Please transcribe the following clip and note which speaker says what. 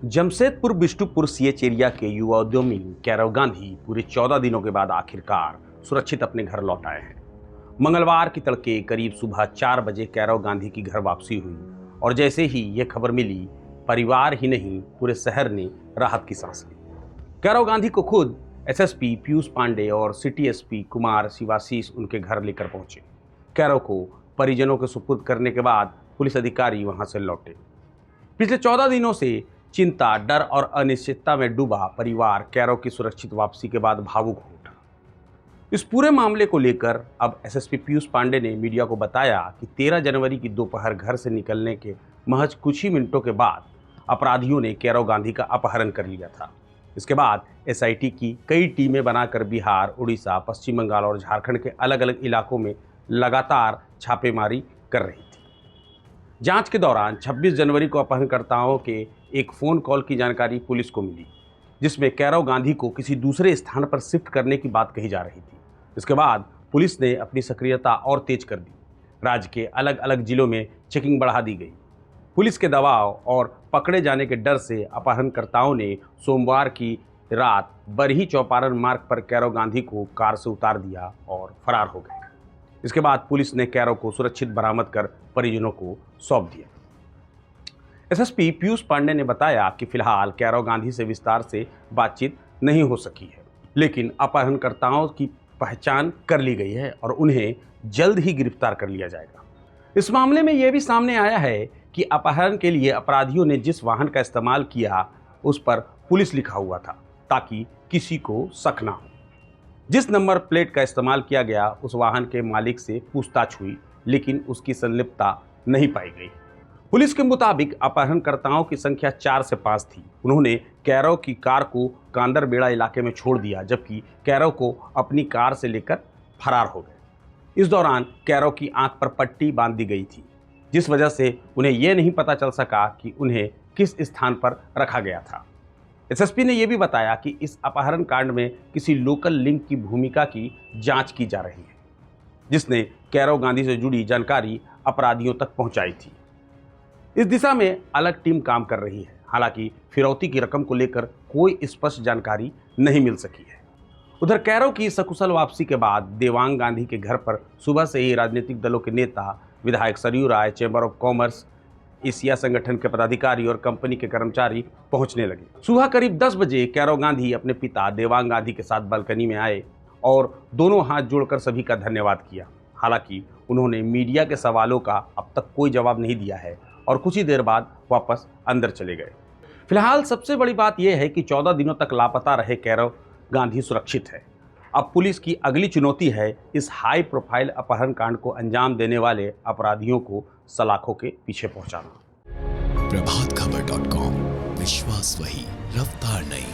Speaker 1: Jamshedpur Bistupur CH area के युवा उद्यमी कैरव गांधी पूरे 14 दिनों के बाद आखिरकार सुरक्षित अपने घर लौट आए हैं। मंगलवार की तड़के करीब सुबह 4 बजे कैरव गांधी की घर वापसी हुई और जैसे ही यह खबर मिली, परिवार ही नहीं पूरे शहर ने राहत की सांस ली। कैरव गांधी को खुद एसएसपी पीयूष पांडे और सिटी एसपी कुमार शिवाशीष उनके घर लेकर पहुंचे। कैरव को परिजनों के सुपुर्द करने के बाद पुलिस अधिकारी वहां से लौटे। पिछले 14 दिनों से चिंता, डर और अनिश्चितता में डूबा परिवार कैरव की सुरक्षित वापसी के बाद भावुक हो उठा। इस पूरे मामले को लेकर अब एसएसपी पीयूष पांडे ने मीडिया को बताया कि 13 जनवरी की दोपहर घर से निकलने के महज कुछ ही मिनटों के बाद अपराधियों ने कैरव गांधी का अपहरण कर लिया था। इसके बाद एसआईटी की कई टीमें बनाकर बिहार, उड़ीसा, पश्चिम बंगाल और झारखंड के अलग अलग इलाकों में लगातार छापेमारी कर रही थी। जांच के दौरान 26 जनवरी को अपहरणकर्ताओं के एक फ़ोन कॉल की जानकारी पुलिस को मिली, जिसमें कैरव गांधी को किसी दूसरे स्थान पर शिफ्ट करने की बात कही जा रही थी। इसके बाद पुलिस ने अपनी सक्रियता और तेज कर दी। राज्य के अलग अलग जिलों में चेकिंग बढ़ा दी गई। पुलिस के दबाव और पकड़े जाने के डर से अपहरणकर्ताओं ने सोमवार की रात बरही चौपारण मार्ग पर कैरव गांधी को कार से उतार दिया और फरार हो गए। इसके बाद पुलिस ने कैरव को सुरक्षित बरामद कर परिजनों को सौंप दिया। एसएसपी पीयूष पांडे ने बताया कि फिलहाल कैरव गांधी से विस्तार से बातचीत नहीं हो सकी है, लेकिन अपहरणकर्ताओं की पहचान कर ली गई है और उन्हें जल्द ही गिरफ्तार कर लिया जाएगा। इस मामले में यह भी सामने आया है कि अपहरण के लिए अपराधियों ने जिस वाहन का इस्तेमाल किया उस पर पुलिस लिखा हुआ था, ताकि किसी को शक ना हो। जिस नंबर प्लेट का इस्तेमाल किया गया उस वाहन के मालिक से पूछताछ हुई, लेकिन उसकी संलिप्तता नहीं पाई गई। पुलिस के मुताबिक अपहरणकर्ताओं की संख्या 4 से 5 थी। उन्होंने कैरव की कार को कांदरबेड़ा इलाके में छोड़ दिया, जबकि कैरव को अपनी कार से लेकर फरार हो गए। इस दौरान कैरव की आंख पर पट्टी बांध दी गई थी, जिस वजह से उन्हें यह नहीं पता चल सका कि उन्हें किस स्थान पर रखा गया था। एसएसपी ने यह भी बताया कि इस अपहरण कांड में किसी लोकल लिंक की भूमिका की जांच की जा रही है, जिसने कैरव गांधी से जुड़ी जानकारी अपराधियों तक पहुंचाई थी। इस दिशा में अलग टीम काम कर रही है। हालांकि फिरौती की रकम को लेकर कोई स्पष्ट जानकारी नहीं मिल सकी है। उधर कैरव की सकुशल वापसी के बाद देवांग गांधी के घर पर सुबह से ही राजनीतिक दलों के नेता, विधायक सरयू राय, चैम्बर ऑफ कॉमर्स, एशिया संगठन के पदाधिकारी और कंपनी के कर्मचारी पहुंचने लगे। सुबह करीब 10 बजे कैरव गांधी अपने पिता देवांग गांधी के साथ बालकनी में आए और दोनों हाथ जोड़कर सभी का धन्यवाद किया। हालांकि उन्होंने मीडिया के सवालों का अब तक कोई जवाब नहीं दिया है और कुछ ही देर बाद वापस अंदर चले गए। फिलहाल सबसे बड़ी बात यह है कि 14 दिनों तक लापता रहे कैरव गांधी सुरक्षित है। अब पुलिस की अगली चुनौती है इस हाई प्रोफाइल अपहरण कांड को अंजाम देने वाले अपराधियों को सलाखों के पीछे पहुंचाना।
Speaker 2: प्रभातखबर.com, विश्वास वही, रफ्तार नहीं।